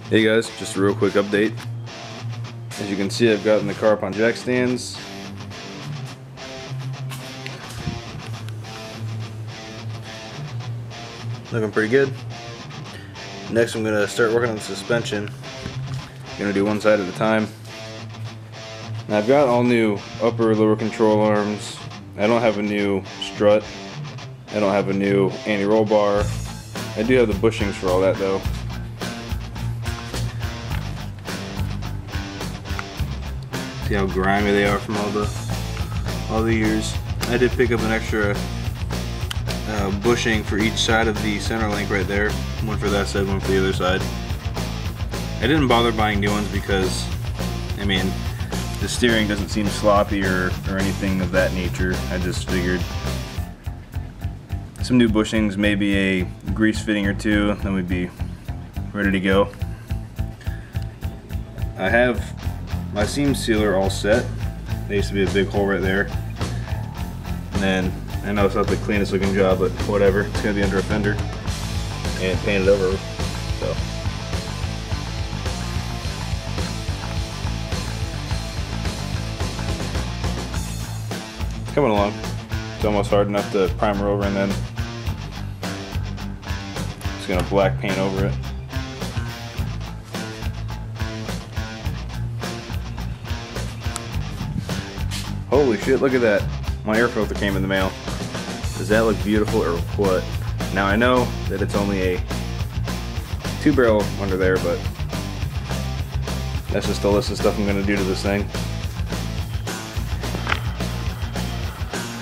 Hey guys, just a real quick update. As you can see, I've gotten the car up on jack stands. Looking pretty good. Next I'm going to start working on the suspension. I'm going to do one side at a time. Now I've got all new upper lower control arms. I don't have a new strut. I don't have a new anti-roll bar. I do have the bushings for all that though. See how grimy they are from all the years. I did pick up an extra bushing for each side of the center link right there. One for that side, one for the other side. I didn't bother buying new ones because, I mean, the steering doesn't seem sloppy or anything of that nature. I just figured some new bushings, maybe a grease fitting or two, then we'd be ready to go. I have my seam sealer all set. There used to be a big hole right there. And then, I know it's not the cleanest looking job, but whatever. It's gonna be under a fender and painted over, so. It's coming along. It's almost hard enough to primer over, and then just gonna black paint over it. Holy shit, look at that. My air filter came in the mail. Does that look beautiful or what? Now I know that it's only a 2-barrel under there, but that's just a list of stuff I'm gonna do to this thing.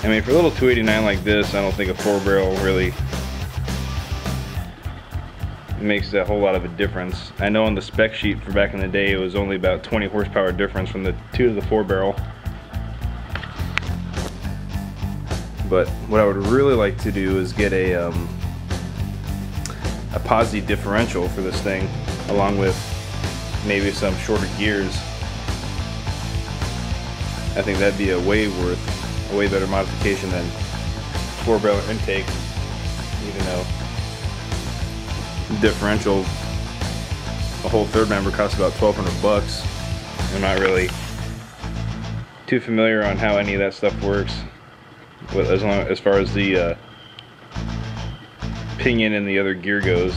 I mean, for a little 289 like this, I don't think a 4-barrel really makes a whole lot of a difference. I know on the spec sheet for back in the day, it was only about 20 horsepower difference from the 2 to the 4-barrel. But what I would really like to do is get a posi differential for this thing, along with maybe some shorter gears. I think that'd be a way better modification than 4-barrel intake, even though differential, a whole third member costs about 1,200 bucks. I'm not really too familiar on how any of that stuff works. As far as the pinion and the other gear goes.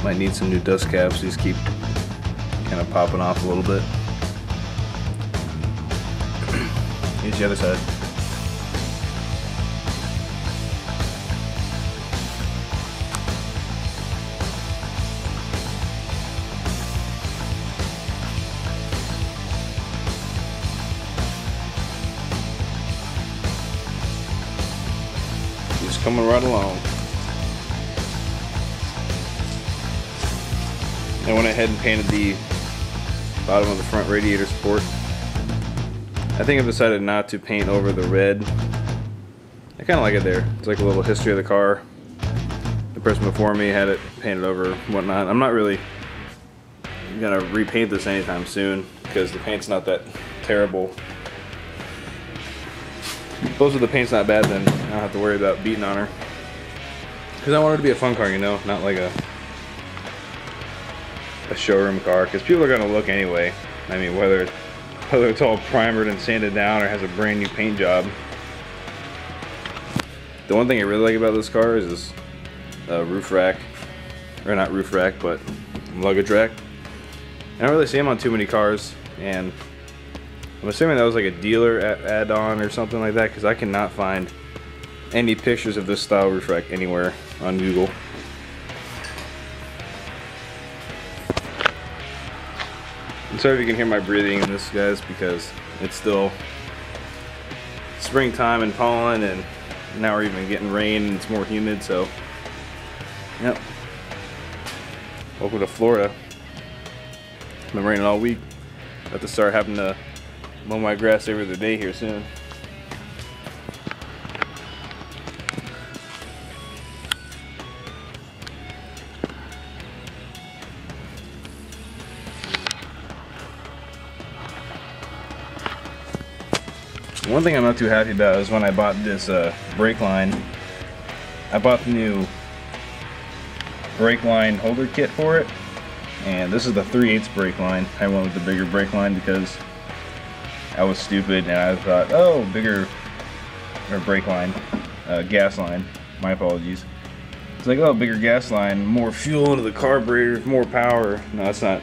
Might need some new dust caps. These keep kind of popping off a little bit. Here's the other side. Just coming right along. I went ahead and painted the bottom of the front radiator support. I think I've decided not to paint over the red. I kind of like it there. It's like a little history of the car. The person before me had it painted over and whatnot. I'm not really gonna repaint this anytime soon because the paint's not that terrible. Suppose if the paint's not bad, then I don't have to worry about beating on her. Because I want her to be a fun car, you know, not like a showroom car. Because people are going to look anyway. I mean, whether it's all primered and sanded down or has a brand new paint job. The one thing I really like about this car is this roof rack. Or not roof rack, but luggage rack. I don't really see them on too many cars, and I'm assuming that was like a dealer add-on or something like that, because I cannot find any pictures of this style roof rack anywhere on Google. I'm sorry if you can hear my breathing in this, guys, because it's still springtime and pollen, and now we're even getting rain and it's more humid, so yep. Welcome to Florida. It's been raining all week. About to start having to mow my grass every other day here soon. One thing I'm not too happy about is when I bought this brake line. I bought the new brake line holder kit for it, and this is the 3/8 brake line. I went with the bigger brake line because I was stupid and I thought, oh, bigger brake line, gas line. My apologies. It's like, oh, bigger gas line, more fuel into the carburetor, more power. No, that's not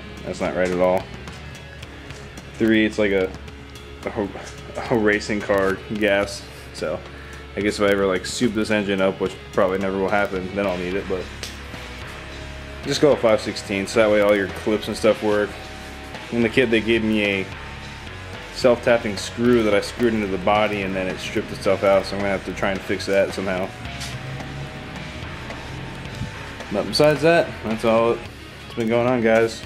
right at all. 3/8 like a racing car gas. So I guess if I ever like soup this engine up, which probably never will happen, then I'll need it. But just go with 5/16, so that way all your clips and stuff work. In the kit they gave me a self-tapping screw that I screwed into the body, and then it stripped itself out, so I'm gonna have to try and fix that somehow. But besides that, that's all that's been going on, guys.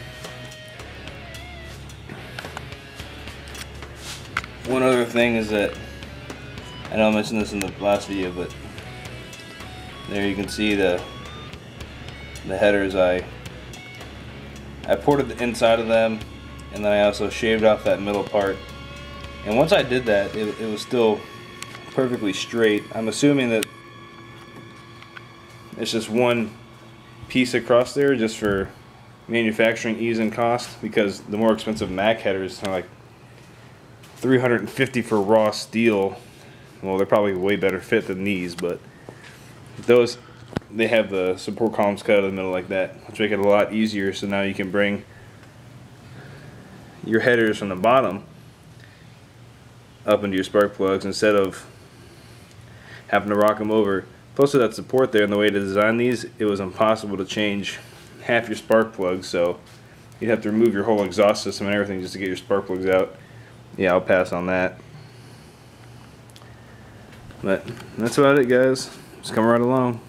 One other thing is that, I know I mentioned this in the last video, but there you can see the headers. I ported the inside of them, and then I also shaved off that middle part. And once I did that, it was still perfectly straight. I'm assuming that it's just one piece across there just for manufacturing ease and cost, because the more expensive Mac headers are like $350 for raw steel. Well, they're probably way better fit than these, but those, they have the support columns cut out of the middle like that, which make it a lot easier. So now you can bring your headers from the bottom up into your spark plugs instead of having to rock them over. Plus with that support there and the way to design these, it was impossible to change half your spark plugs, so you'd have to remove your whole exhaust system and everything just to get your spark plugs out. Yeah, I'll pass on that. But that's about it, guys. Just come right along.